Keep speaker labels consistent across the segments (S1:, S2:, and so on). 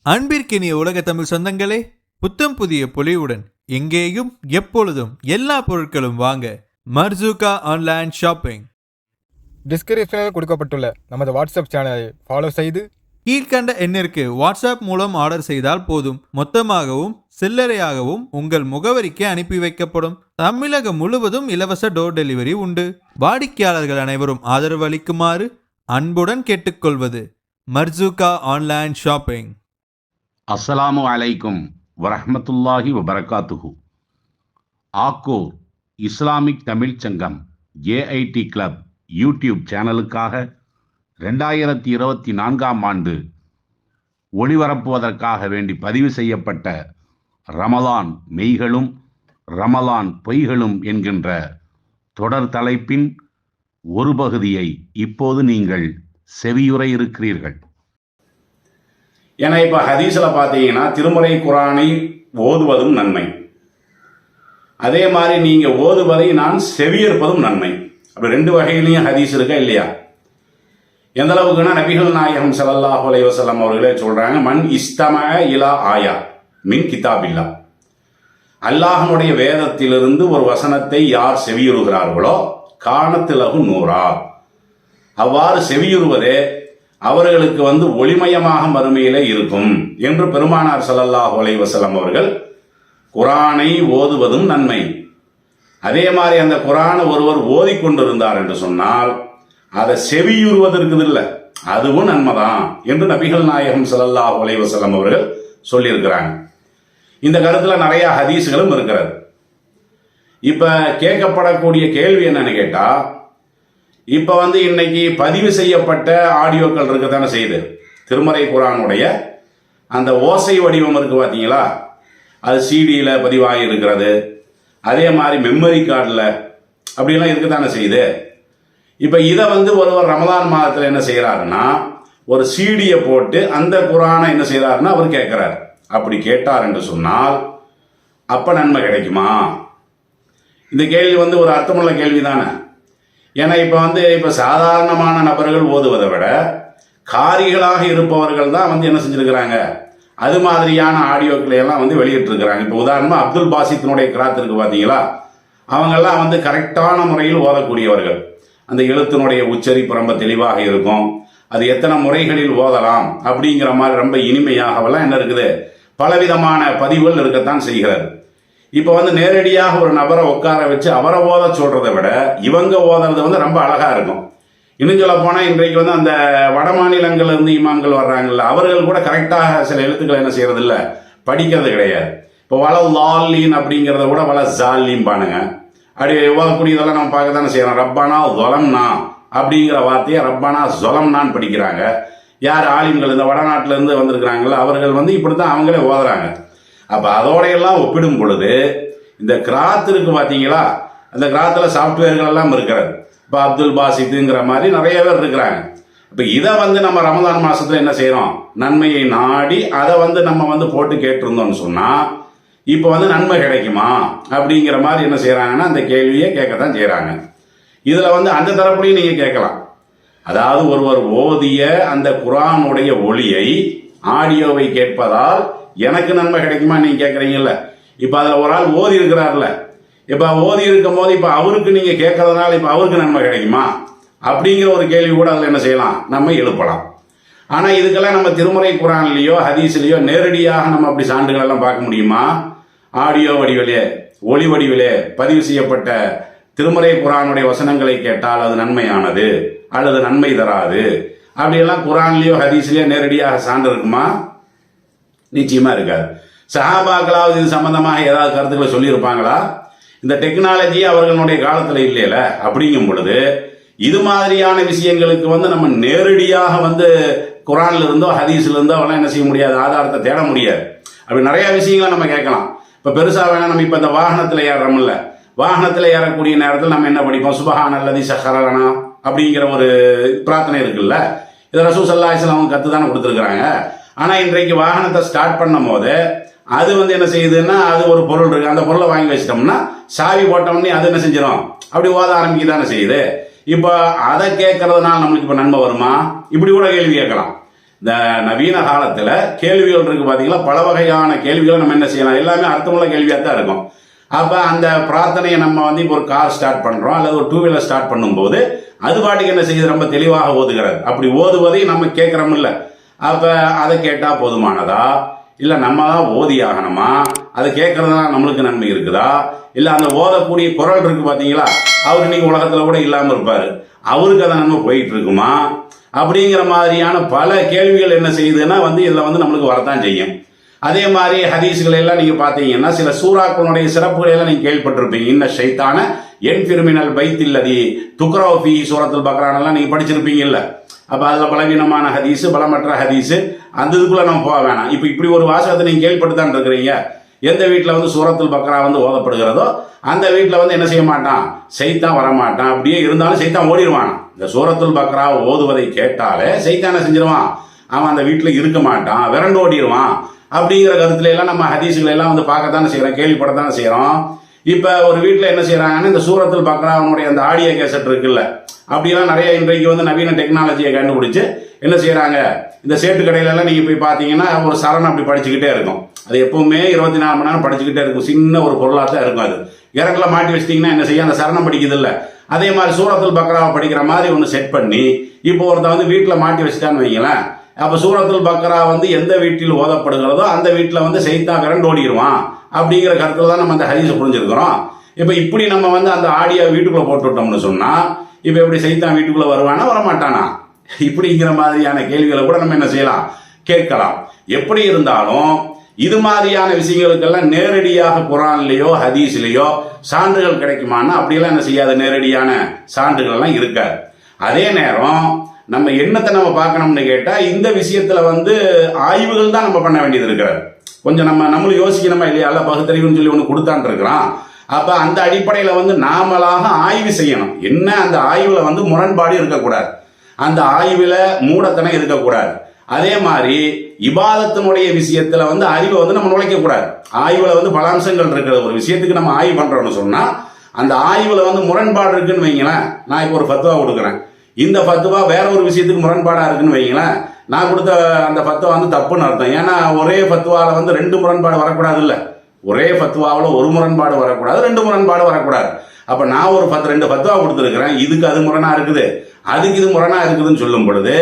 S1: அன்பிற்கினிய உலக தமிழ் சொந்தங்களே, புத்தம் புதிய பொலிவுடன் எங்கேயும் எப்பொழுதும் எல்லா பொருட்களும் வாங்க மர்சூகா ஆன்லைன் ஷாப்பிங்.
S2: டிஸ்கிரிப்ஷனில் கொடுக்கப்பட்டுள்ள நமது வாட்ஸ்அப் சேனலை ஃபாலோ செய்து
S1: கீழ்கண்ட எண்ணிற்கு வாட்ஸ்அப் மூலம் ஆர்டர் செய்தால் போதும். மொத்தமாகவும் சில்லறையாகவும் உங்கள் முகவரிக்கு அனுப்பி வைக்கப்படும். தமிழகம் முழுவதும் இலவச டோர் டெலிவரி உண்டு. வாடிக்கையாளர்கள் அனைவரும் ஆதரவு அளிக்குமாறு அன்புடன் கேட்டுக்கொள்வது மர்சூகா ஆன்லைன் ஷாப்பிங்.
S3: அஸ்ஸலாமு அலைக்கும் வரஹ்மத்துல்லாஹி வபரகாத்துஹு. ஆக்கூர் இஸ்லாமிக் தமிழ் சங்கம் ஏஐடி கிளப் யூடியூப் சேனலுக்காக 2024 ஆண்டு ஒளிபரப்புவதற்காக வேண்டி பதிவு செய்யப்பட்ட ரமலான் மெய்களும் ரமலான் பொய்களும் என்கின்ற தொடர் தலைப்பின் ஒரு பகுதியை இப்போது நீங்கள் செவியுற இருக்கிறீர்கள்.
S4: ஏன்னா இப்போ ஹதீஸில் பார்த்தீங்கன்னா திருமறை குரானை ஓதுவதும் நன்மை, அதே மாதிரி நீங்கள் ஓதுவதை நான் செவியேற்பதும் நன்மை. அப்படி ரெண்டு வகையிலையும் ஹதீஸ் இருக்கா இல்லையா? எந்த அளவுக்குன்னா நபிகள் நாயகம் ஸல்லல்லாஹு அலைஹி வஸல்லம் அவர்களே சொல்றாங்க, மன் இஸ்தமஅ இலா ஆயா மின் கிதாபில்லா, அல்லாஹ்வுடைய வேதத்திலிருந்து ஒரு வசனத்தை யார் செவியுறுகிறார்களோ கானத்து லஹு நூரா, அவ்வாறு செவியுறுவதே அவர்களுக்கு ஒளிமயமாக மறுமையிலே இருக்கும் என்று பெருமானார் ஸல்லல்லாஹு அலைஹி வஸல்லம் அவர்கள் குரானை ஓதுவதும் நன்மை. அதே மாதிரி அந்த குரானை ஒருவர் ஓதிக்கொண்டிருந்தார் என்று சொன்னால் அதை செவியுறுவதற்கு இல்லை, அதுவும் நன்மைதான் என்று நபிகள் நாயகம் ஸல்லல்லாஹு அலைஹி வஸல்லம் அவர்கள் சொல்லியிருக்கிறாங்க. இந்த கருத்துல நிறைய ஹதீஸ்களும் இருக்கிறது. இப்ப கேட்கப்படக்கூடிய கேள்வி என்னன்னு கேட்டா, இப்ப இன்னைக்கு பதிவு செய்யப்பட்ட ஆடியோக்கள் இருக்கத்தானே செய்யுது. திருமறை குரானுடைய அந்த ஓசை வடிவம் இருக்கு பார்த்தீங்களா, அது சிடியில் பதிவாகி இருக்கிறது, அதே மாதிரி மெமரி கார்டில் அப்படிலாம் இருக்கத்தானே செய்யுது. இப்போ இதை ஒருவர் ரமலான் மாதத்தில் என்ன செய்கிறாருன்னா, ஒரு சிடியை போட்டு அந்த குரானை என்ன செய்கிறாருன்னா அவர் கேட்குறாரு. அப்படி கேட்டார் என்று சொன்னால் அப்போ நன்மை கிடைக்குமா? இந்த கேள்வி ஒரு அர்த்தமுள்ள கேள்வி தானே. ஏன்னா இப்போ சாதாரணமான நபர்கள் ஓதுவதை விட காரிகளாக இருப்பவர்கள் தான் என்ன செஞ்சிருக்கிறாங்க, அது மாதிரியான ஆடியோக்களை எல்லாம் வெளியிட்டிருக்கிறாங்க. இப்போ உதாரணமாக அப்துல் பாசித்தினுடைய கிராத் இருக்கு பார்த்தீங்களா, அவங்கெல்லாம் கரெக்டான முறையில் ஓதக்கூடியவர்கள். அந்த எழுத்தினுடைய உச்சரிப்பு ரொம்ப தெளிவாக இருக்கும். அது எத்தனை முறைகளில் ஓதலாம் அப்படிங்கிற மாதிரி ரொம்ப இனிமையாகவெல்லாம் என்ன இருக்குது, பலவிதமான பதிவுகள் இருக்கத்தான் செய்கிறது. இப்போ நேரடியாக ஒரு நபரை உட்கார வச்சு அவரை ஓத சொல்றதை விட இவங்க ஓதுறது ரொம்ப அழகா இருக்கும். இன்னும் சொல்ல போனா இன்றைக்கு அந்த வட மாநிலங்கள்ல இருந்து இமாம்கள் வர்றாங்கல்ல, அவர்கள் கூட கரெக்டாக சில எழுத்துக்களை என்ன செய்யறது இல்லை, படிக்கிறது கிடையாது. இப்போ வள லாலீன் அப்படிங்கிறத கூட வள ஜாலீம் பானுங்க. அப்படி ஓதக்கூடியதெல்லாம் நம்ம பார்க்க தானே செய்யறோம். ரப்பானா ஜொலம்னா அப்படிங்கிற வார்த்தையை ரப்பானா ஜொலம்னான்னு படிக்கிறாங்க. யார் ஆலிம்கள் இந்த வடநாட்டில இருந்து வந்திருக்கிறாங்களோ அவர்கள் இப்படித்தான் அவங்களே ஓதுறாங்க. அப்ப அதோட எல்லாம் ஒப்பிடும் பொழுது இந்த கிராத் இருக்கு பாத்தீங்களா, அந்த கிராத்துல சாப்ட்வேர்கள் எல்லாம் இருக்கிறது. இப்ப அப்துல் பாசித்துங்கிற மாதிரி நிறைய பேர் இருக்கிறாங்க. இப்ப இதை நம்ம ரமலான் மாசத்துல என்ன செய்யறோம், நன்மையை நாடி அதை நம்ம போட்டு கேட்டிருந்தோம்னு சொன்னா இப்ப நன்மை கிடைக்குமா அப்படிங்கிற மாதிரி என்ன செய்யறாங்கன்னா அந்த கேள்வியை கேட்கத்தான் செய்யறாங்க. இதுல அந்த தரப்புலையும் நீங்க கேட்கலாம். அதாவது ஒருவர் ஓதிய அந்த குர்ஆனுடைய ஒளியை ஆடியோவை கேட்பதால் எனக்கு நன்மை கிடைக்குமா நீங்க கேட்கறீங்கல்ல. இப்ப அதுல ஒரு ஆள் ஓதி இருக்கிறார்ல, இப்ப ஓதி இருக்கும் போது இப்ப அவருக்கு நீங்க கேட்கறதுனால இப்ப அவருக்கு நன்மை கிடைக்குமா அப்படிங்கிற ஒரு கேள்வி கூட அதுல என்ன செய்யலாம், நம்ம எழுப்பலாம். ஆனா இதுக்கெல்லாம் நம்ம திருமறை குர்ஆன்லயோ ஹதீஸ்லயோ நேரடியாக நம்ம அப்படி சான்றுகள் எல்லாம் பார்க்க முடியுமா? ஆடியோ வடிவிலே ஒளி வடிவிலே பதிவு செய்யப்பட்ட திருமறை குர்ஆனுடைய வசனங்களை கேட்டால் அது நன்மையானது அல்லது நன்மை தராது அப்படியெல்லாம் குர்ஆன்லயோ ஹதீஸ்லயோ நேரடியாக சான்று இருக்குமா? நிச்சயமா இருக்காது. சஹாபாக்களாவது இது சம்பந்தமாக ஏதாவது கருத்துக்களை சொல்லியிருப்பாங்களா? இந்த டெக்னாலஜி அவர்களுடைய காலத்துல இல்லையில. அப்படிங்கும் பொழுது இது மாதிரியான விஷயங்களுக்கு நம்ம நேரடியாக குர்ஆன்ல இருந்தோ ஹதீஸ்ல இருந்தோ அவெல்லாம் என்ன செய்ய முடியாது, ஆதாரத்தை தேட முடியாது. அப்படி நிறைய விஷயங்களை நம்ம கேட்கலாம். இப்ப பெருசா வேணா நம்ம இப்ப இந்த வாகனத்துல ஏறோம்ல, வாகனத்துல ஏறக்கூடிய நேரத்தில் நம்ம என்ன படிப்போம், சுபஹானல்லதி ஸஹரலனா அப்படிங்கிற ஒரு பிரார்த்தனை இருக்குல்ல. இதை ரசூல் ஸல்லல்லாஹு அலைஹி வஸல்லம் கத்து தானே கொடுத்துருக்காங்க. ஆனா இன்றைக்கு வாகனத்தை ஸ்டார்ட் பண்ணும் போது அது என்ன செய்யுதுன்னா, அது ஒரு பொருள் இருக்கு, அந்த பொருளை வாங்கி வச்சிட்டோம்னா சாவி போட்டோம்னே அது என்ன செஞ்சிடும், அப்படி ஓத ஆரம்பிக்க தானே செய்யுது. இப்ப அதை கேட்கறதுனால நம்மளுக்கு இப்ப நன்மை வருமா? இப்படி கூட கேள்வி கேட்கலாம். இந்த நவீன காலத்துல கேள்விகள் இருக்கு பாத்தீங்களா, பல வகையான கேள்விகளை நம்ம என்ன செய்யலாம், எல்லாமே அர்த்தமுள்ள கேள்வியா தான் இருக்கும். அப்ப அந்த பிரார்த்தனையை நம்ம வந்து இப்போ ஒரு கார் ஸ்டார்ட் பண்றோம் அல்லது ஒரு 2 வீலர் ஸ்டார்ட் பண்ணும்போது அது பாட்டுக்கு என்ன செய்யுது, ரொம்ப தெளிவாக ஓதுகிறது. அப்படி ஓதுவதை நம்ம கேட்கிறோம் இல்ல, அப்ப அதை கேட்டா போதுமானதா, இல்ல நம்ம தான் ஓதி ஆகணுமா, அதை கேட்கறதுனால நம்மளுக்கு நன்மை இருக்குதா, இல்ல அந்த ஓதக்கூடிய குரல் இருக்கு பாத்தீங்களா, அவரு இன்னைக்கு உலகத்துல கூட இல்லாம இருப்பாரு, அவருக்கு அந்த நன்மை போயிட்டு இருக்குமா, அப்படிங்கிற மாதிரியான பல கேள்விகள் என்ன செய்யுதுன்னா வந்து இதுல வந்து நம்மளுக்கு வரத்தான் செய்யும். அதே மாதிரி ஹதீஸ்களை எல்லாம் நீங்க பாத்தீங்கன்னா சில சூறாக்களுடைய சிறப்புகளை எல்லாம் நீங்க கேள்விப்பட்டிருப்பீங்க. இன்ன ஷைத்தான என் பிரிமினல் பைத்தில்லதி துக்ரௌஃபி சூரத்துல் பக்ரானெல்லாம் நீங்க படிச்சிருப்பீங்கல்ல. அப்ப அதுல பலவீனமான ஹதீஸ், பலமற்ற ஹதீஸ், அந்த இதுக்குள்ள நம்ம போக வேணாம். இப்ப இப்படி ஒரு வாசகத்தை நீங்க கேள்விப்பட்டுதான் இருக்கிறீங்க. எந்த வீட்டுல வந்து சூரத்துல் பக்ரா வந்து ஓதப்படுகிறதோ அந்த வீட்டுல வந்து என்ன செய்ய மாட்டான், சைத்தான் வரமாட்டான். அப்படியே இருந்தாலும் சைத்தான் ஓடிடுவான். இந்த சூரத்துல் பக்ரா ஓதுவதை கேட்டாலே சைத்தான் என்ன செஞ்சிருவான், அவன் அந்த வீட்டுல இருக்க மாட்டான், விரண்டு ஓடிடுவான். அப்படிங்கிற கருத்துல எல்லாம் நம்ம ஹதீஸ்களை எல்லாம் வந்து பார்க்கத்தானே செய்யறோம், கேள்விப்படத்தானே செய்யறோம். இப்ப ஒரு வீட்டுல என்ன செய்யறாங்கன்னா இந்த சூரத்துல் பக்ராவுடைய அந்த ஆடியோ கேசட் இருக்குல்ல, அப்படிலாம் நிறைய இன்றைக்கு வந்து நவீன டெக்னாலஜியை கண்டுபிடிச்சு என்ன செய்யறாங்க, இந்த சேட்டு கடையில எல்லாம் நீங்க போய் பாத்தீங்கன்னா ஒரு சரணம் அப்படி படிச்சுக்கிட்டே இருக்கும். அது எப்பவுமே 24 மணி நேரம் படிச்சுக்கிட்டே இருக்கும். சின்ன ஒரு பொருளா தான் இருக்கும். அது இறக்குல மாட்டி வச்சிட்டீங்கன்னா என்ன செய்ய, அந்த சரணம் படிக்குது இல்ல, அதே மாதிரி சூரத்துல் பக்ராவை படிக்கிற மாதிரி ஒன்று செட் பண்ணி இப்போ ஒருத்த வந்து வீட்டுல மாட்டி வச்சுட்டான்னு வைங்களேன். அப்ப சூரத்துல் பக்ரா வந்து எந்த வீட்டில் ஓதப்படுகிறதோ அந்த வீட்டில் வந்து சைத்தான் விரண்டு ஓடிடுவான் அப்படிங்கிற கருத்துல தான் நம்ம அந்த ஹதீஸை புரிஞ்சிருக்கிறோம். இப்ப இப்படி நம்ம வந்து அந்த ஆடியோ வீட்டுக்குள்ள போட்டு விட்டோம்னு சொன்னா இப்ப எப்படி சைத்தான் வீட்டுக்குள்ள வருவானா வரமாட்டானா, இப்படிங்கிற மாதிரியான கேள்விகளை கூட நம்ம என்ன செய்யலாம், கேட்கலாம். எப்படி இருந்தாலும் இது மாதிரியான விஷயங்களுக்கெல்லாம் நேரடியாக குர்ஆன்லயோ ஹதீஸ்லயோ சான்றுகள் கிடைக்குமானா அப்படியெல்லாம் என்ன செய்யாத, நேரடியான சான்றுகள் எல்லாம் இருக்காது. அதே நேரம் நம்ம என்னத்தை நம்ம பார்க்கணும்னு கேட்டா இந்த விஷயத்துல வந்து ஆய்வுகள் தான் நம்ம பண்ண வேண்டியது இருக்கிறது. கொஞ்சம் நம்மளும் யோசிக்கணுமா இல்லையா, அல்ல பகுத்தறிவுன்னு சொல்லி ஒன்று கொடுத்தான்னு இருக்கிறான். அப்ப அந்த அடிப்படையில வந்து நாமளாக ஆய்வு செய்யணும். என்ன அந்த ஆய்வுல வந்து முரண்பாடு இருக்கக்கூடாது, அந்த ஆய்வுல மூடத்தனம் இருக்கக்கூடாது. அதே மாதிரி இபாதத்தினுடைய விஷயத்துல வந்து அறிவை வந்து நம்ம நுழைக்க கூடாது. ஆய்வுல வந்து பல அம்சங்கள் இருக்கிறது. ஒரு விஷயத்துக்கு நம்ம ஆய்வு பண்றோம்னு சொன்னா அந்த ஆய்வுல வந்து முரண்பாடு இருக்குன்னு வைங்களேன். நான் இப்போ ஒரு ஃபத்வா கொடுக்குறேன், இந்த ஃபத்வா வேற ஒரு விஷயத்துக்கு முரண்பாடா இருக்குன்னு வைங்களேன், நான் கொடுத்த அந்த ஃபத்வா வந்து தப்புன்னு அர்த்தம். ஏன்னா ஒரே ஃபத்வால வந்து 2 முரண்பாடு வரக்கூடாது இல்ல, ஒரே ஃபத்வாவில் ஒரு முரண்பாடு வரக்கூடாது, 2 முரண்பாடு வரக்கூடாது. அப்ப நான் ஒரு 2 ஃபத்வா கொடுத்துருக்கிறேன், இதுக்கு அது முரணா இருக்குது, அதுக்கு இது முரணா இருக்குதுன்னு சொல்லும் பொழுது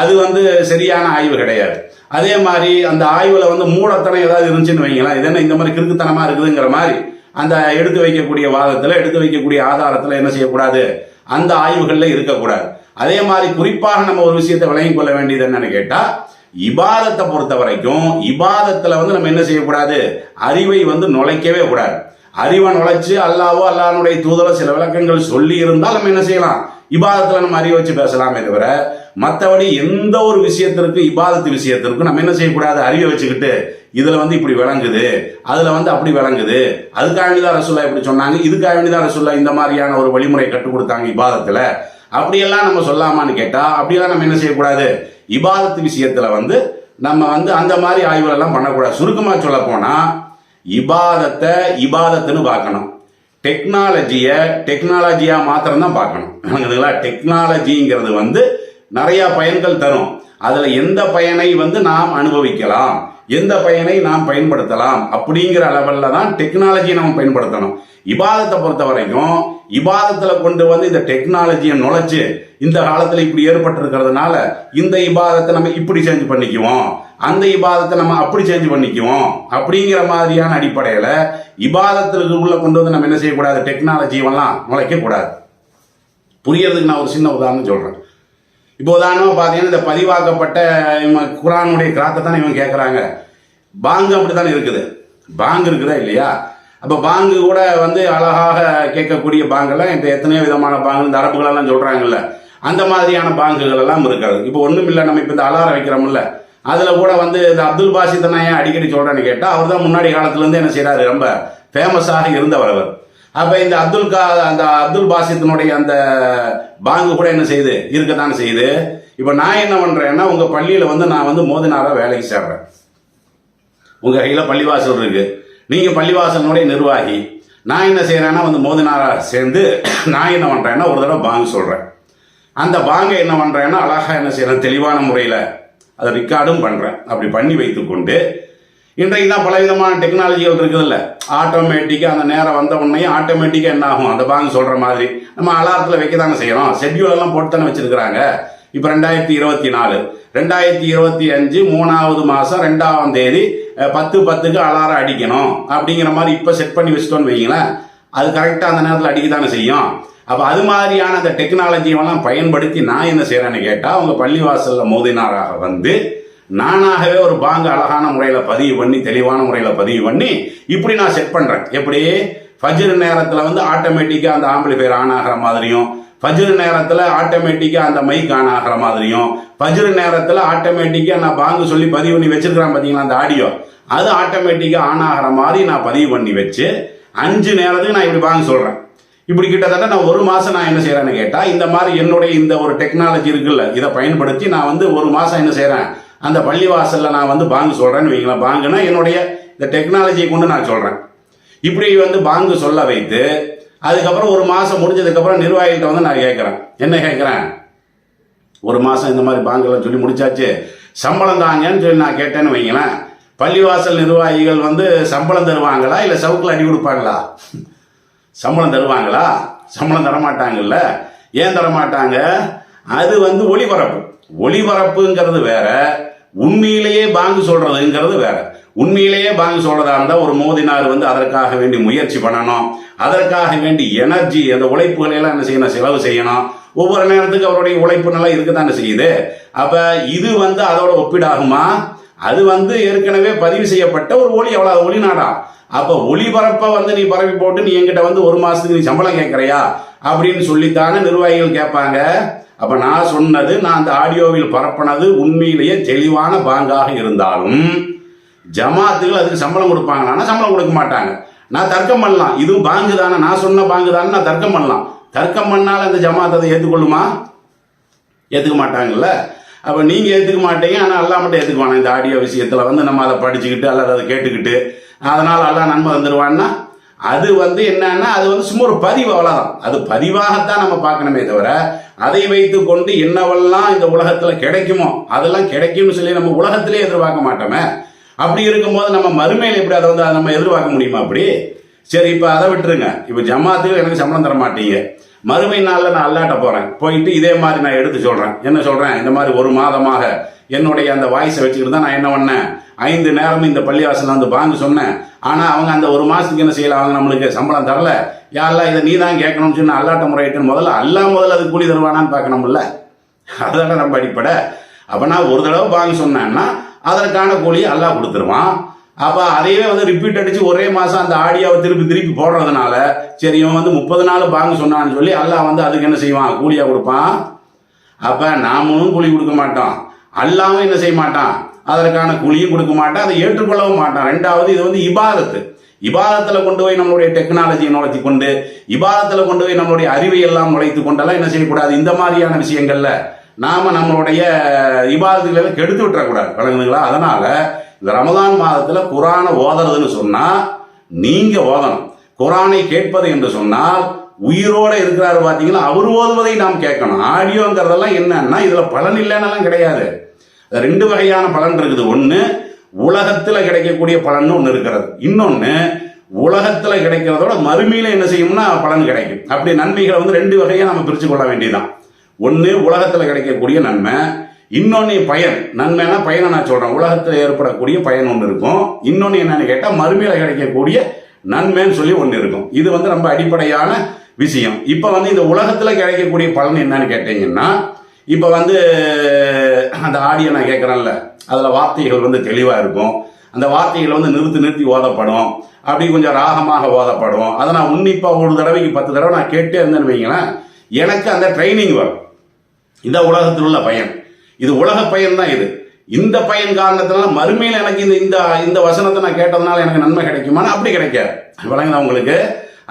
S4: அது வந்து சரியான ஆய்வு கிடையாது. அதே மாதிரி அந்த ஆய்வுல வந்து மூடத்தனம் ஏதாவது இருந்துச்சுன்னு வைங்களேன், இது என்ன இந்த மாதிரி கிறுக்குத்தனமா இருக்குதுங்கிற மாதிரி அந்த எடுத்து வைக்கக்கூடிய வாதத்துல எடுத்து வைக்கக்கூடிய ஆதாரத்துல என்ன செய்யக்கூடாது, அந்த ஆய்வுகள்ல இருக்கக்கூடாது. அதே மாதிரி குறிப்பாக நம்ம ஒரு விஷயத்தை விளங்கிக் கொள்ள வேண்டியது என்னன்னு கேட்டா, இபாதத்தை பொறுத்த வரைக்கும் இபாதத்துல வந்து நம்ம என்ன செய்யக்கூடாது, அறிவை வந்து நுழைக்கவே கூடாது. அறிவை நுழைச்சு அல்லாவோ அல்லாஹ்வுடைய தூதரோ சில விளக்கங்கள் சொல்லி இருந்தால் நம்ம என்ன செய்யலாம், இபாதத்துல நம்ம அறிவை வச்சு பேசலாமே தவிர மற்றபடி எந்த ஒரு விஷயத்திற்கு இபாதத்து விஷயத்திற்கு நம்ம என்ன செய்யக்கூடாது, அறிவை வச்சுக்கிட்டு இதுல வந்து இப்படி விளங்குது, அதுல வந்து அப்படி விளங்குது, அதுக்காக வேண்டிதான் ரசூல்லா இப்படி சொன்னாங்க, இதுக்காக வேண்டிதான் ரசூல்லா இந்த மாதிரியான ஒரு வழிமுறை கற்றுக் கொடுத்தாங்க இபாதத்துல, அப்படியெல்லாம் நம்ம சொல்லாமான்னு கேட்டா அப்படியெல்லாம் நம்ம என்ன செய்யக்கூடாது, இபாதத்து விஷயத்துல வந்து நம்ம வந்து அந்த மாதிரி ஆய்வுகள் எல்லாம் பண்ணக்கூடாது. சுருக்கமா சொல்ல போனா இபாதத்தை இபாதத்துன்னு பார்க்கணும், டெக்னாலஜியா மாத்திரம் தான் பார்க்கணும். டெக்னாலஜிங்கிறது வந்து நிறைய பயன்கள் தரும். அதுல எந்த பயனை வந்து நாம் அனுபவிக்கலாம், எந்த பயனை நாம் பயன்படுத்தலாம் அப்படிங்கிற அளவுல தான் டெக்னாலஜியை நம்ம பயன்படுத்தணும். இபாதத்தை பொறுத்த வரைக்கும் இபாதத்துல கொண்டு வந்து இந்த டெக்னாலஜியை நுழைச்சு இந்த காலத்துல இப்படி ஏற்பட்டிருக்கிறதுனால இந்த இபாதத்தை நம்ம இப்படி சேஞ்ச் பண்ணிக்குவோம், அந்த இபாதத்தை நம்ம அப்படி சேஞ்ச் பண்ணிக்குவோம் அப்படிங்கிற மாதிரியான அடிப்படையில இபாதத்திற்கு உள்ள கொண்டு வந்து நம்ம என்ன செய்யக்கூடாது, டெக்னாலஜியெல்லாம் நுழைக்க கூடாது. புரியறதுக்கு நான் ஒரு சின்ன உதாரணம் சொல்றேன். இப்போ உதாரணமா பாத்தீங்கன்னா இந்த பதிவாக்கப்பட்ட குர்ஆனுடைய கிராத்தை தான் இவங்க கேட்கறாங்க. பாங்கு அப்படித்தானே இருக்குது, பாங்கு இருக்குதா இல்லையா? அப்ப பாங்கு கூட வந்து அழகாக கேட்கக்கூடிய பாங்கெல்லாம் இந்த எத்தனையோ விதமான பாங்கு இந்த அரபுகள் எல்லாம் சொல்றாங்கல்ல, அந்த மாதிரியான பாங்குகள் எல்லாம் இருக்கிறது. இப்போ ஒண்ணும் இல்லை, நம்ம இப்ப இந்த அலாரம் வைக்கிறோம்ல, அதுல கூட வந்து இந்த அப்துல் பாசித் நான் ஏன் அடிக்கடி சொல்றேன்னு கேட்டா அவர் தான் முன்னாடி காலத்துல இருந்து என்ன செய்யறாரு, ரொம்ப ஃபேமஸாக இருந்தவர் அவர். அப்ப இந்த அப்துல் பாசித்தினுடைய அந்த பாங்கு கூட என்ன செய்யுது, இருக்கத்தானே செய்யுது. இப்ப நான் என்ன பண்றேன்னா உங்க பள்ளியில வந்து நான் வந்து மோதினாரா வேலைக்கு சேர்றேன், உங்க கையில பள்ளிவாசல் இருக்கு, நீங்க பள்ளிவாசலுடைய நிர்வாகி. நான் என்ன செய்யறேன்னா வந்து மோதினாரா சேர்ந்து நான் என்ன பண்றேன்னா ஒரு தடவை பாங்கு சொல்றேன். அந்த பாங்கை என்ன பண்றேன்னா அழகா என்ன செய்யறேன், தெளிவான முறையில அதை ரெக்கார்டும் பண்ணுறேன். அப்படி பண்ணி வைத்துக்கொண்டு இன்றைக்கு தான் பலவிதமான டெக்னாலஜிகள் இருக்குதுல்ல, ஆட்டோமேட்டிக்காக அந்த நேரம் வந்த உடனே ஆட்டோமேட்டிக்காக என்ன ஆகும், அந்த பாங்கு சொல்கிற மாதிரி நம்ம அலாரத்தில் வைக்க தானே செய்கிறோம், ஷெட்யூல் எல்லாம் போட்டு தானே வச்சிருக்கிறாங்க. இப்போ 2024 2025 3வது மாதம் 2ஆம் தேதி 10:10க்கு அலாரம் அடிக்கணும் அப்படிங்கிற மாதிரி இப்போ செட் பண்ணி வச்சுட்டோன்னு வைங்களேன், அது கரெக்டாக அந்த நேரத்தில் அடிக்க தானே செய்யும். அப்போ அது மாதிரியான அந்த டெக்னாலஜியெல்லாம் பயன்படுத்தி நான் என்ன செய்கிறேன்னு கேட்டால், அவங்க பள்ளிவாசலில் மோதினாராக வந்து நானாகவே ஒரு பாங்கு அழகான முறையில் பதிவு பண்ணி, தெளிவான முறையில் பதிவு பண்ணி இப்படி நான் செட் பண்ணுறேன். எப்படி ஃபஜ்ர் நேரத்தில் வந்து ஆட்டோமேட்டிக்காக அந்த ஆம்பிளிஃபையர் ஆன் ஆகிற மாதிரியும், ஃபஜ்ர் நேரத்தில் ஆட்டோமேட்டிக்காக அந்த மைக் ஆன் ஆகிற மாதிரியும், ஃபஜ்ர் நேரத்தில் ஆட்டோமேட்டிக்காக நான் பாங்கு சொல்லி பதிவு பண்ணி வச்சிருக்கிறேன் பார்த்தீங்களா அந்த ஆடியோ, அது ஆட்டோமேட்டிக்காக ஆன் ஆகிற மாதிரி நான் பதிவு பண்ணி வச்சு 5 நேரத்துக்கு நான் இப்படி பாங்கு சொல்கிறேன். இப்படி கிட்டத்தட்ட நான் 1 மாதம் நான் என்ன செய்கிறேன்னு கேட்டால், இந்த மாதிரி என்னுடைய இந்த ஒரு டெக்னாலஜி இருக்குல்ல, இதை பயன்படுத்தி நான் வந்து 1 மாதம் என்ன செய்கிறேன், அந்த பள்ளிவாசலில் நான் வந்து பாங்கு சொல்கிறேன்னு வைங்களேன். பாங்குனா என்னுடைய இந்த டெக்னாலஜியை கொண்டு நான் சொல்கிறேன். இப்படி வந்து பாங்கு சொல்ல வைத்து அதுக்கப்புறம் 1 மாதம் முடிஞ்சதுக்கப்புறம் நிர்வாகிகிட்ட வந்து நான் கேட்குறேன். என்ன கேட்குறேன், 1 மாதம் இந்த மாதிரி பாங்குலாம் சொல்லி முடிச்சாச்சு, சம்பளம் தாங்கன்னு சொல்லி நான் கேட்டேன்னு வைங்களேன். பள்ளிவாசல் நிர்வாகிகள் வந்து சம்பளம் தருவாங்களா இல்லை சவுக்கில் அடி கொடுப்பாங்களா? சம்பளம் தருவாங்களா? சம்பளம் தரமாட்டாங்கல்ல. ஏன் தரமாட்டாங்க? அது வந்து ஒளிபரப்புங்கிறது வேற, உண்மையிலேயே பாங்கு சொல்றதுங்கிறது வேற. உண்மையிலேயே பாங்கு சொல்றதா இருந்தால் ஒரு மோதினார் வந்து அதற்காக வேண்டி முயற்சி பண்ணணும், அதற்காக வேண்டி எனர்ஜி, அந்த உழைப்புகளை எல்லாம் என்ன செய்யணும், செலவு செய்யணும். ஒவ்வொரு நேரத்துக்கு அவருடைய உழைப்பு நல்லா இருக்குதானே செய்யுது. அப்ப இது வந்து அதோட ஒப்பிடாகுமா? அது வந்து ஏற்கனவே பதிவு செய்யப்பட்ட ஒரு ஒளி, எவ்வளவு ஒளிநாடா. அப்ப ஒளிபரப்ப வந்து நீ பரப்பி போட்டு நீ என்கிட்ட வந்து 1 மாசத்துக்கு நீ சம்பளம் கேட்கறியா அப்படின்னு சொல்லித்தானே நிர்வாகிகள் கேட்பாங்க. அப்ப நான் சொன்னது, நான் அந்த ஆடியோவில் பரப்பினது உண்மையிலேயே தெளிவான பாங்காக இருந்தாலும் ஜமாத்துகள் அதுக்கு சம்பளம் கொடுப்பாங்கன்னா சம்பளம் கொடுக்க மாட்டாங்க. நான் தர்க்கம் பண்ணலாம், இதுவும் பாங்கு தானே, நான் சொன்ன பாங்கு தானே, நான் தர்க்கம் பண்ணலாம். தர்க்கம் பண்ணாலும் அந்த ஜமாத் அதை ஏற்றுக்கொள்ளுமா? ஏற்றுக்க மாட்டாங்கல்ல. அப்போ நீங்கள் ஏற்றுக்க மாட்டீங்க, ஆனால் அல்லா மட்டும் ஏற்றுக்குவானா? இந்த ஆடியோ விஷயத்தில் வந்து நம்ம அதை படிச்சுக்கிட்டு அல்லது அதை கேட்டுக்கிட்டு அதனால் அல்லா நன்மை தந்துடுவான்னா, அது வந்து என்னன்னா, அது வந்து சும்மா ஒரு பதிவு, அவ்வளோதான். அது பதிவாகத்தான் நம்ம பார்க்கணுமே தவிர அதை வைத்து கொண்டு என்னவெல்லாம் இந்த உலகத்தில் கிடைக்குமோ அதெல்லாம் கிடைக்கும்னு சொல்லி நம்ம உலகத்திலே எதிர்பார்க்க மாட்டோமே. அப்படி இருக்கும்போது நம்ம மறுமையில் எப்படி அதை வந்து நம்ம எதிர்பார்க்க முடியுமா? அப்படி சரி, இப்போ அதை விட்டுருங்க. இப்போ ஜமாத்துக்கு எனக்கு சம்பளம் தர மாட்டீங்க, மறுமை நாளில் நான் அல்லாட்ட போகிறேன், போயிட்டு இதே மாதிரி நான் எடுத்து சொல்கிறேன். என்ன சொல்கிறேன், இந்த மாதிரி 1 மாதமாக என்னுடைய அந்த வாய்ஸை வச்சுக்கிட்டு தான் நான் என்ன பண்ணேன், 5 நேரம் இந்த பள்ளிவாசலில் வந்து பாங்கு சொன்னேன். ஆனால் அவங்க அந்த 1 மாதத்துக்கு என்ன செய்யலாம், அவங்க நம்மளுக்கு சம்பளம் தரல. யாரெல்லாம் இதை நீ தான் கேட்கணும்னு சொல்லி அல்லாட்ட முறையிட்டு முதல்ல அது கூலி தருவானான்னு பார்க்கணும்ல. அதெல்லாம் நம்ம அடிப்படை. அப்போ நான் ஒரு தடவை பாங்கு சொன்னேன்னா அதற்கான கூலியை அல்லாஹ் கொடுத்துருவான். அப்போ அதையே வந்து ரிப்பீட் அடித்து ஒரே மாதம் அந்த ஆடியோவை திருப்பி போடுறதுனால சரி இவன் வந்து 30 நாள் பாங்கு சொன்னான்னு சொல்லி அல்லாஹ் வந்து அதுக்கு என்ன செய்வான், கூலியாக கொடுப்பான். அப்போ நாமளும் கூலி கொடுக்க மாட்டோம், அல்லாவும் என்ன செய்ய மாட்டான், அதற்கான கூலியும் கொடுக்க மாட்டான், அதை ஏற்றுக்கொள்ளவும் மாட்டான். 2வது, இது வந்து இபாதத்தில் கொண்டு போய் நம்மளுடைய டெக்னாலஜியை நுழைத்து கொண்டு, இபாதத்தில் கொண்டு போய் நம்மளுடைய அறிவை எல்லாம் நுழைத்து கொண்டெல்லாம் என்ன செய்யக்கூடாது. இந்த மாதிரியான விஷயங்கள்ல நாம நம்மளுடைய இபாதத்துகளை கெடுத்து விட்டுறக்கூடாது, வழங்குதுங்களா? அதனால இந்த ரமதான் மாதத்துல குரானை ஓதுறதுன்னு சொன்னா நீங்க ஓதணும். குரானை கேட்பது என்று சொன்னால் உயிரோட இருக்கிறாரு பாத்தீங்களா, அவர் ஓதுவதை நாம் கேட்கணும். ஆடியோங்கிறதெல்லாம் என்னன்னா இதுல பலன் இல்லைன்னெல்லாம் கிடையாது. 2 வகையான பலன் இருக்குது. ஒன்று உலகத்துல கிடைக்கக்கூடிய பலன் ஒன்று இருக்கிறது, இன்னொன்னு உலகத்துல கிடைக்கிறதோட மறுமையில என்ன செய்யும்னா பலன் கிடைக்கும். அப்படி நன்மைகளை வந்து 2 வகையா நம்ம பிரிச்சு கொள்ள வேண்டியதுதான். ஒன்று உலகத்துல கிடைக்கக்கூடிய நன்மை, இன்னொன்னு பயன். நன்மைனா பயனை நான் சொல்றேன், உலகத்தில் ஏற்படக்கூடிய பயன் ஒன்று இருக்கும். இன்னொன்னு என்னன்னு கேட்டா மறுமையில கிடைக்கக்கூடிய நன்மைன்னு சொல்லி ஒன்று இருக்கும். இது வந்து ரொம்ப அடிப்படையான விஷயம். இப்ப வந்து இந்த உலகத்துல கிடைக்கக்கூடிய பலன் என்னன்னு கேட்டீங்கன்னா, இப்ப வந்து அந்த ஆடியோ நான் கேட்கறேன்ல, அதுல வார்த்தைகள் வந்து தெளிவா இருக்கும். அந்த வார்த்தைகள் வந்து நிறுத்தி ஓதப்படும், அப்படி கொஞ்சம் ராகமாக ஓதப்படும். அதை நான் உன்னிப்பா ஒரு தடவைக்கு 10 தடவை நான் கேட்டே இருந்தேன்னு வைங்களேன், எனக்கு அந்த ட்ரைனிங் வரும். இந்த உலகத்தில் உள்ள பயன், இது உலக பயன் தான். இந்த பயன் காரணத்தினால மறுமையில் எனக்கு இந்த வசனத்தை நான் கேட்டதுனால எனக்கு நன்மை கிடைக்குமானா அப்படி கிடைக்காது. விளங்குதா உங்களுக்கு?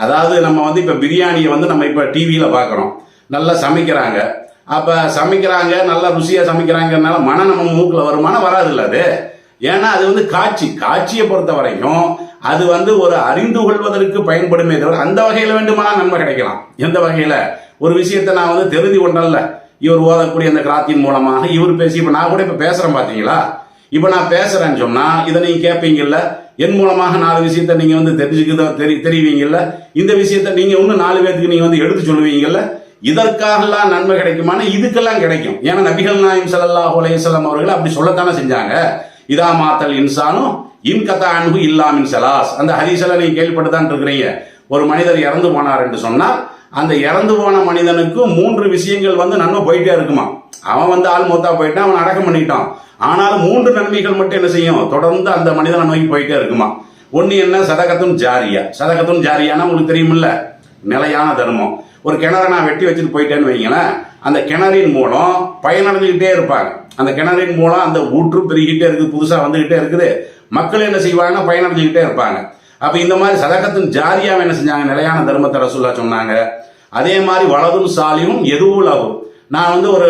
S4: அதாவது நம்ம வந்து இப்போ பிரியாணியை வந்து நம்ம இப்போ டிவியில் பார்க்குறோம், நல்லா சமைக்கிறாங்க. அப்போ சமைக்கிறாங்க, நல்லா ருசியாக சமைக்கிறாங்கிறதுனால மனம் நம்ம மூக்கில் வருமானா வராதில்ல அது. ஏன்னா அது வந்து காட்சியை பொறுத்த வரைக்கும் அது வந்து ஒரு அறிந்து கொள்வதற்கு பயன்படுமே தவிர அந்த வகையில் வேண்டுமானா நன்மை கிடைக்கலாம். எந்த வகையில்? ஒரு விஷயத்தை நான் வந்து தெரிந்து கொண்டேன்ல, இவர் ஓதக்கூடிய அந்த கிராத்தின் மூலமாக இவர் பேசி இப்போ நான் கூட இப்போ பேசுறேன் பார்த்தீங்களா, இப்போ நான் பேசுறேன்னு சொன்னா இதை நீங்க கேட்பீங்கல்ல, என் மூலமாக 4 விஷயத்த நீங்க வந்து தெரிவிங்கல்ல, இந்த விஷயத்த நீங்க இன்னும் 4 பேருக்கு நீங்க வந்து எடுத்து சொல்லுவீங்கல்ல. இதற்காகலாம் நன்மை கிடைக்குமான? இதுக்கெல்லாம் கிடைக்கும். ஏன்னா நபிகள் நாயகம் ஸல்லல்லாஹு அலைஹி வஸல்லம் அவர்கள் அப்படி சொல்லத்தானே செஞ்சாங்க. இதா மாத்தல் இன்சானும் இன்கதா அன்ஹு இல்லா மின் ஸலாஸ். அந்த ஹதீஸ்ல நீங்க கேள்விப்பட்டுதான் இருக்கிறீங்க. ஒரு மனிதர் இறந்து போனார் என்று சொன்னால் அந்த இறந்து போன மனிதனுக்கு 3 விஷயங்கள் வந்து நன்மை போயிட்டே இருக்குமா. அவன் வந்து ஆள் மூத்தா போயிட்டான், அவன் அடக்கம் பண்ணிட்டான். ஆனாலும் 3 நன்மைகள் மட்டும் என்ன செய்யும், தொடர்ந்து அந்த மனிதனை நோக்கி போயிட்டே இருக்குமா. ஒன்னு என்ன, சதகத்துன் ஜாரியா. சதகத்துன் ஜாரியானா உங்களுக்கு தெரியுமில்ல, நிலையான தர்மம். ஒரு கிணறை நான் வெட்டி வச்சுட்டு போயிட்டேன்னு வைங்களேன், அந்த கிணறின் மூலம் பயனடைஞ்சுக்கிட்டே இருப்பாங்க. அந்த கிணறின் மூலம் அந்த ஊற்று பெருகிட்டே இருக்குது, புதுசா வந்துகிட்டே இருக்குது. மக்கள் என்ன செய்வாங்கன்னா பயனடைஞ்சுக்கிட்டே இருப்பாங்க. அப்ப இந்த மாதிரி சதகத்தின் ஜாரியாவை என்ன செஞ்சாங்க, நிலையான தர்மத்தை ரசூலுல்லாஹ் சொன்னாங்க. அதே மாதிரி வலதும் சாலியும் எதுவும் ஆகும். நான் வந்து ஒரு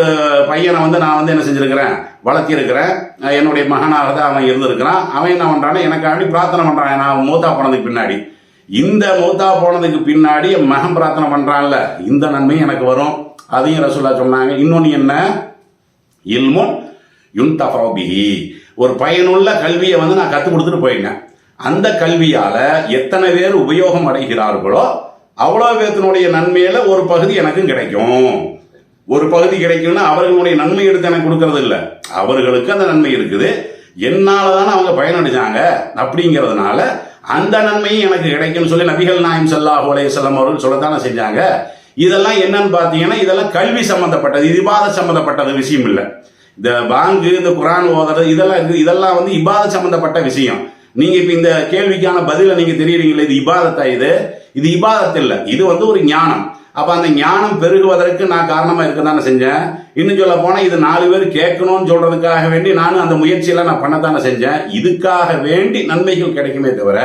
S4: பையனை வந்து நான் வந்து என்ன செஞ்சிருக்கிறேன், வளர்த்திருக்கிறேன். என்னுடைய மகனாக தான் அவன் இருந்திருக்கிறான். அவன் என்ன பண்றான்னு எனக்காண்டி பிரார்த்தனை பண்றான். நான் மூத்தா போனதுக்கு பின்னாடி, இந்த மூத்தா போனதுக்கு பின்னாடி என் மகன் பிரார்த்தனை பண்றான்ல, இந்த நன்மை எனக்கு வரும். அதையும் ரசூலுல்லாஹ் சொன்னாங்க. இன்னொன்னு என்ன, இல்முன் யுன்தஃபஉ பிஹி. ஒரு பயனுள்ள கல்வியை வந்து நான் கற்றுக் கொடுத்துட்டு போயிட்டேன். அந்த கல்வியால எத்தனை பேர் உபயோகம் அடைகிறார்களோ அவ்வளோ பேர்த்தினுடைய நன்மையில ஒரு பகுதி எனக்கும் கிடைக்கும். ஒரு பகுதி கிடைக்கும்னா அவர்களுடைய நன்மை எடுத்து எனக்கு கொடுக்கறது இல்லை, அவர்களுக்கு அந்த நன்மை இருக்குது. என்னாலதானே அவங்க பயனடைஞ்சாங்க அப்படிங்கிறதுனால அந்த நன்மையும் எனக்கு கிடைக்கும்னு சொல்லி நபிகள் நாயகம் ஸல்லல்லாஹு அலைஹி வஸல்லம் அவர்கள் சொல்லத்தானே செஞ்சாங்க. இதெல்லாம் என்னன்னு பார்த்தீங்கன்னா இதெல்லாம் கல்வி சம்பந்தப்பட்டது, இது இபாதத் சம்பந்தப்பட்டது விஷயம் இல்லை. இந்த பாங்கு, இந்த குரான் ஓதுறது இதெல்லாம் வந்து இபாதத் சம்பந்தப்பட்ட விஷயம். நீங்க இப்ப இந்த கேள்விக்கான பதில நீங்க தெரியுறீங்களா, இது இபாதத்தா? இது இபாதத் இல்ல, இது வந்து ஒரு ஞானம். அப்ப அந்த ஞானம் பெருகுவதற்கு நான் காரணமா இருக்கதானே செஞ்சேன். இன்னும் சொல்ல போனா இது 4 பேர் கேட்கணும்னு சொல்றதுக்காக வேண்டி நானும் அந்த முயற்சியெல்லாம் நான் பண்ணத்தானே செஞ்சேன். இதுக்காக வேண்டி நன்மைகள் கிடைக்குமே தவிர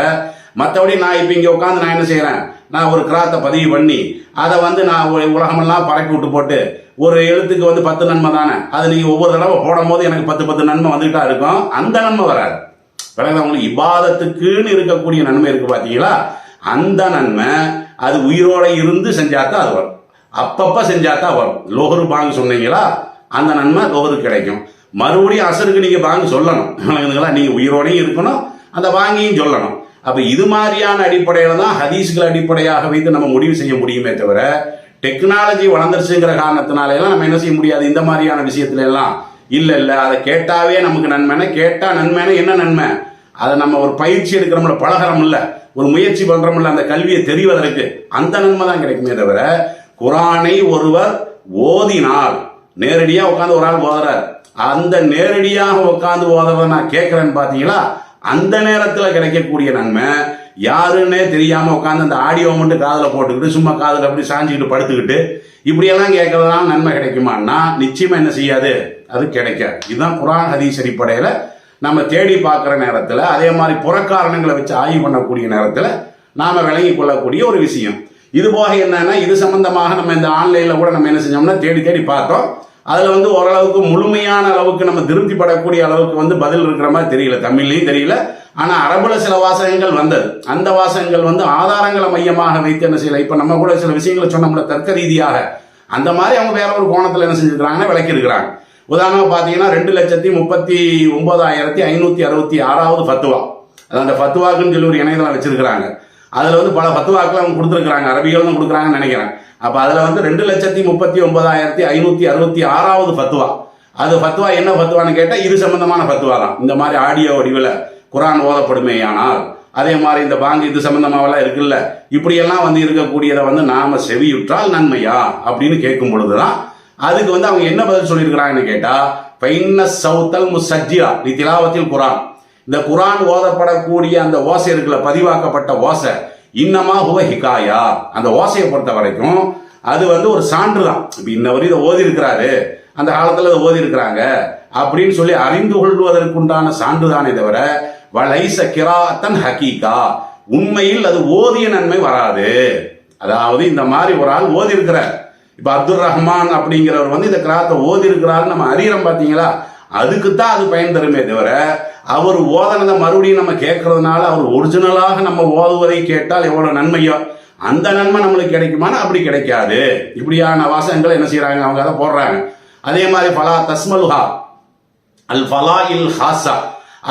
S4: மற்றபடி நான் இப்ப இங்க உட்காந்து நான் என்ன செய்யறேன், நான் ஒரு கிராத்தை பதிவு பண்ணி அதை வந்து நான் உலகமெல்லாம் பரப்பி விட்டு போட்டு ஒரு எழுத்துக்கு வந்து 10 நன்மை தானே, அது நீங்க ஒவ்வொரு தடவை போடும் போது எனக்கு 10 நன்மை வந்துகிட்டா இருக்கும். அந்த நன்மை வராது. உங்களுக்கு இபாதத்துக்குன்னு இருக்கக்கூடிய நன்மை இருக்கு பாத்தீங்களா, அந்த நன்மை அது உயிரோட இருந்து செஞ்சாதான் அது வரும், அப்பப்ப செஞ்சாதான் வரும். லோஹரு பாங்கு சொன்னீங்களா, அந்த நன்மை லோஹருக்கு கிடைக்கும். மறுபடியும் அசருக்கு நீங்க பாங்கு சொல்லணும், நீங்க உயிரோடையும் இருக்கணும், அந்த பாங்கையும் சொல்லணும். அப்ப இது மாதிரியான அடிப்படையில தான் ஹதீஸ்கள் அடிப்படையாக வைத்து நம்ம முடிவு செய்ய முடியுமே தவிர டெக்னாலஜி வளர்ந்துருச்சுங்கிற காரணத்தினால எல்லாம் நம்ம என்ன செய்ய முடியாது. இந்த மாதிரியான விஷயத்துல எல்லாம் இல்ல அதை கேட்டாவே நமக்கு நன்மைனா, கேட்டா நன்மைனா என்ன நன்மை, அதை நம்ம ஒரு பயிற்சி எடுக்கிறோம்ல, பழகிறோம் இல்ல, ஒரு முயற்சி பண்றோம்ல, அந்த கல்வியை தெரிவதற்கு அந்த நன்மை தான் கிடைக்குமே தவிர குரானை ஒருவர் ஓதினால், நேரடியா உட்காந்து ஒரு ஆள் ஓதுறார், அந்த நேரடியாக உட்காந்து ஓதுறத நான் கேட்கிறேன்னு பாத்தீங்களா, அந்த நேரத்தில் கிடைக்கக்கூடிய நன்மை யாருன்னே தெரியாம உட்காந்து அந்த ஆடியோ மட்டும் காதுல போட்டுக்கிட்டு சும்மா காதுல அப்படி சாஞ்சிக்கிட்டு படுத்துக்கிட்டு இப்படியெல்லாம் கேட்கறதுனால நன்மை கிடைக்குமான்னா நிச்சயமா என்ன செய்யாது, அது கிடைக்காது. இதுதான் குர்ஆன் ஹதீஸ் அடிப்படையில நம்ம தேடி பார்க்குற நேரத்தில், அதே மாதிரி புறக்காரணங்களை வச்சு ஆய்வு பண்ணக்கூடிய நேரத்தில் நாம விளங்கி கொள்ளக்கூடிய ஒரு விஷயம். இது போக என்னன்னா, இது சம்பந்தமாக நம்ம இந்த ஆன்லைன்ல கூட நம்ம என்ன செஞ்சோம்னா தேடி தேடி பார்த்தோம். அதுல வந்து ஓரளவுக்கு முழுமையான அளவுக்கு நம்ம திருப்திப்படக்கூடிய அளவுக்கு வந்து பதில் இருக்கிற மாதிரி தெரியல, தமிழ்லையும் தெரியல. ஆனா அரபுல சில வாசகங்கள் வந்தது, அந்த வாசகங்கள் வந்து ஆதாரங்களை மையமாக வைத்து என்ன செய்யல. இப்ப நம்ம கூட சில விஷயங்களை சொன்னோம்ல தர்க்க ரீதியாக, அந்த மாதிரி அவங்க வேற ஒரு கோணத்துல என்ன செஞ்சிருக்கிறாங்கன்னா விளக்கி இருக்கிறாங்க. உதாரணமா பாத்தீங்கன்னா 2,39,566வது ஃபத்வா, அது அந்த ஃபத்வாக்குன்னு சொல்லி ஒரு இணையதளம் வச்சிருக்கிறாங்க. அதுல வந்து பல ஃபத்வாக்கள் அவங்க கொடுத்துருக்காங்க, அரபிகள் தான் கொடுக்குறாங்கன்னு நினைக்கிறேன். அப்ப அதுல வந்து 2,39,566வது ஃபத்வா. அது ஃபத்வா என்ன ஃபத்வான்னு கேட்டா இது சம்பந்தமான ஃபத்வா தான். இந்த மாதிரி ஆடியோ வடிவில் குர்ஆன் ஓதப்படுமேயானால், அதே மாதிரி இந்த பாங்கு இது சம்பந்தமாவெல்லாம் இருக்குல்ல, இப்படியெல்லாம் வந்து இருக்கக்கூடியதை வந்து நாம செவியுற்றால் நன்மையா அப்படின்னு கேட்கும் பொழுதுதான் அதுக்கு வந்து அவங்க என்ன பதில் சொல்லியிருக்கிறாங்கன்னு கேட்டா, பைன்ன சௌத்தல் முசஜ்ஜிரா லி திலாவத்தில் குர்ஆன், இந்த குர்ஆன் ஓதப்படக்கூடிய அந்த ஓசை இருக்குல்ல, பதிவாக்கப்பட்ட ஓசை, இன்னமா ஹுவ ஹிகாயா, அந்த ஓசையை பொறுத்த வரைக்கும் அது வந்து ஒரு சான்று தான். இப்ப இன்னவரை இதை ஓதி இருக்கிறாரு, அந்த காலத்துல இதை ஓதி இருக்கிறாங்க அப்படின்னு சொல்லி அறிந்து கொள்வதற்குண்டான சான்று தானே தவிர வலைச கிராத்தன் ஹகீகா, உண்மையில் அது ஓதிய நன்மை வராது. அதாவது இந்த மாதிரி ஒரு ஆள் ஓதி இருக்கிறார், இப்ப அப்துல் ரஹ்மான் அப்படிங்கிறவர் வந்து இந்த கிராத்தை ஓதி இருக்கிறாரு நம்ம அறியறோம் பாத்தீங்களா, அதுக்குத்தான் அது பயன் தருமே தவிர அவர் ஓதனதை மறுபடியும் நம்ம கேட்கறதுனால அவர் ஒரிஜினலாக நம்ம ஓதுவதை கேட்டால் எவ்வளவு நன்மையோ அந்த நன்மை நம்மளுக்கு கிடைக்குமானா அப்படி கிடைக்காது. இப்படியான வாசகங்களை என்ன செய்யறாங்க, அவங்க அதை போடுறாங்க. அதே மாதிரி ஃபலா தஸ்மலுஹா அல் ஃபலா இல் ஹாசா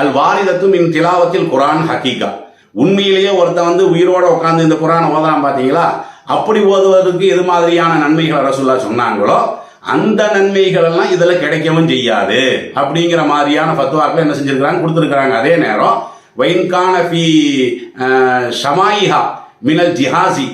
S4: அல் வாரிதத்தும் இன் திலாவத்தில் குரான் ஹக்கீகா. உண்மையிலேயே ஒருத்தன் உயிரோட உட்காந்து இந்த குரான் ஓதலாம் பார்த்தீங்களா, அப்படி ஓதுவதற்கு எது மாதிரியான நன்மைகளை ரசூலுல்லாஹ் சொன்னாங்களோ அந்த நன்மைகள் எல்லாம் இதுல கிடைக்கவும் செய்யாது அப்படிங்கிற மாதிரியான ஃபத்வாக்களை என்ன செஞ்சிருக்கிறாங்க, கொடுத்துருக்காங்க. அதே நேரம் வைன்கான ஃபி ஷமாயிஹா மினல் ஜிஹாசி,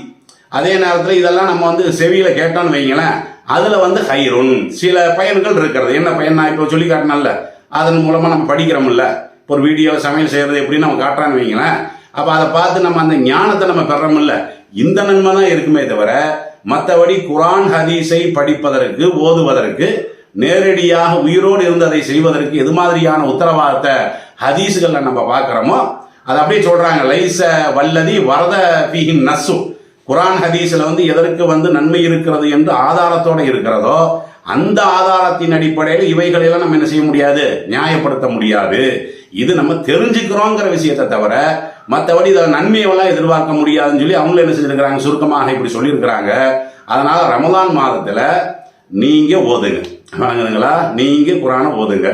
S4: அதே நேரத்தில் இதெல்லாம் நம்ம செவியில கேட்டோம்னு வைங்களேன், அதுல ஹைருன் சில பயன்கள் இருக்கிறது. என்ன பயன் நான் இப்போ சொல்லி காட்டினல்ல, அதன் மூலமா நம்ம படிக்கிறோம்ல. இப்போ ஒரு வீடியோ சமையல் செய்யறது எப்படின்னு நம்ம காட்டுறான்னு வைங்களேன், அப்ப அதை பார்த்து நம்ம அந்த ஞானத்தை நம்ம பெறோம்ல, இந்த நன்மை தான் இருக்குமே தவிர மற்றபடி குரான் ஹதீஸை படிப்பதற்கு ஓதுவதற்கு நேரடியாக உயிரோடு இருந்து அதை செய்வதற்கு எது மாதிரியான உத்தரவாதத்தை ஹதீஸுகள்ல நம்ம பார்க்கிறோமோ அதை அப்படியே சொல்றாங்க. லைச வல்லதி வரத ஃபீஹின் நஸ்ஸு, குரான் ஹதீஸ்ல எதற்கு நன்மை இருக்கிறது என்று ஆதாரத்தோட இருக்கிறதோ அந்த ஆதாரத்தின் அடிப்படையில் இவைகளெல்லாம் நம்ம என்ன செய்ய முடியாது, நியாயப்படுத்த முடியாது. இது நம்ம தெரிஞ்சுக்கிறோங்கிற விஷயத்தை தவிர மற்றபடி இதில் நன்மையெல்லாம் எதிர்பார்க்க முடியாதுன்னு சொல்லி அவங்களும் என்ன செஞ்சிருக்கிறாங்க, சுருக்கமாக இப்படி சொல்லியிருக்கிறாங்க. அதனால ரமலான் மாதத்துல நீங்க ஓதுங்க, வணங்குதுங்களா, நீங்க குரானை ஓதுங்க.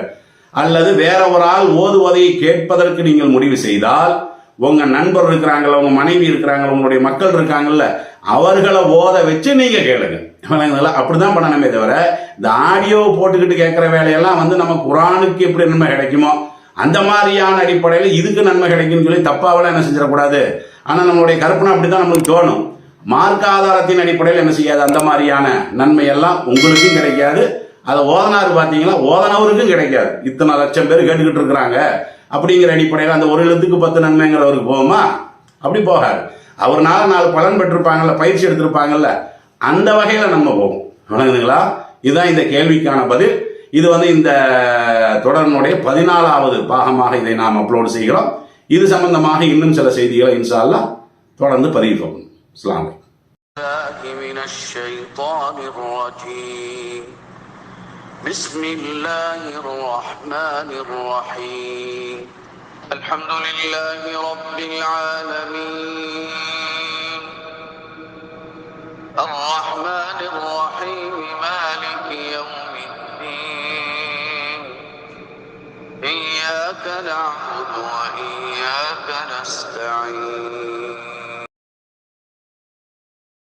S4: அல்லது வேற ஒரு ஆள் ஓதுவதை கேட்பதற்கு நீங்கள் முடிவு செய்தால் உங்க நண்பர் இருக்கிறாங்கல்ல, உங்க மனைவி இருக்கிறாங்கல்ல, உங்களுடைய மக்கள் இருக்காங்கல்ல, அவர்களை ஓத வச்சு நீங்க கேளுங்க. அப்படிதான் பண்ணணுமே தவிர இந்த ஆடியோ போட்டுக்கிட்டு கேட்கிற வேலையெல்லாம் நம்ம குரானுக்கு எப்படி நன்மை கிடைக்குமோ அந்த மாதிரியான அடிப்படையில் இதுக்கு நன்மை கிடைக்கும்னு சொல்லி தப்பாவெல்லாம் என்ன செஞ்சிடக்கூடாது. ஆனா நம்மளுடைய கற்பனை அப்படித்தான் நம்மளுக்கு தோணும். மார்க்க ஆதாரத்தின் அடிப்படையில் என்ன செய்யாது, அந்த மாதிரியான நன்மை எல்லாம் உங்களுக்கும் கிடைக்காது. அதை ஓதனாரு பார்த்தீங்களா, ஓதனவருக்கும் கிடைக்காது. இத்தனை லட்சம் பேர் கேட்டுக்கிட்டு இருக்கிறாங்க அப்படிங்கிற அடிப்படையில் அந்த ஒரு எழுத்துக்கு 10 நன்மைங்கிறவருக்கு போகுமா? அப்படி போகாது. அவர் 4 பலன் பெற்றிருப்பாங்கல்ல, பயிற்சி எடுத்திருப்பாங்கல்ல, அந்த வகையில நம்ம போவோம். வணங்குதுங்களா? இதுதான் இந்த கேள்விக்கான பதில். இது இந்த தொடரினுடைய 14வது பாகமாக இதை நாம் அப்லோட் செய்கிறோம். இது சம்பந்தமாக இன்னும் சில செய்திகளை இன்ஷா அல்லாஹ் தொடர்ந்து பதிவிப்போம். அஸ்ஸலாமு அலைக்கும்.
S5: بسم الله الرحمن الرحيم الحمد لله رب العالمين الرحمن الرحيم مالك يوم الدين إياك نعبد وإياك نستعين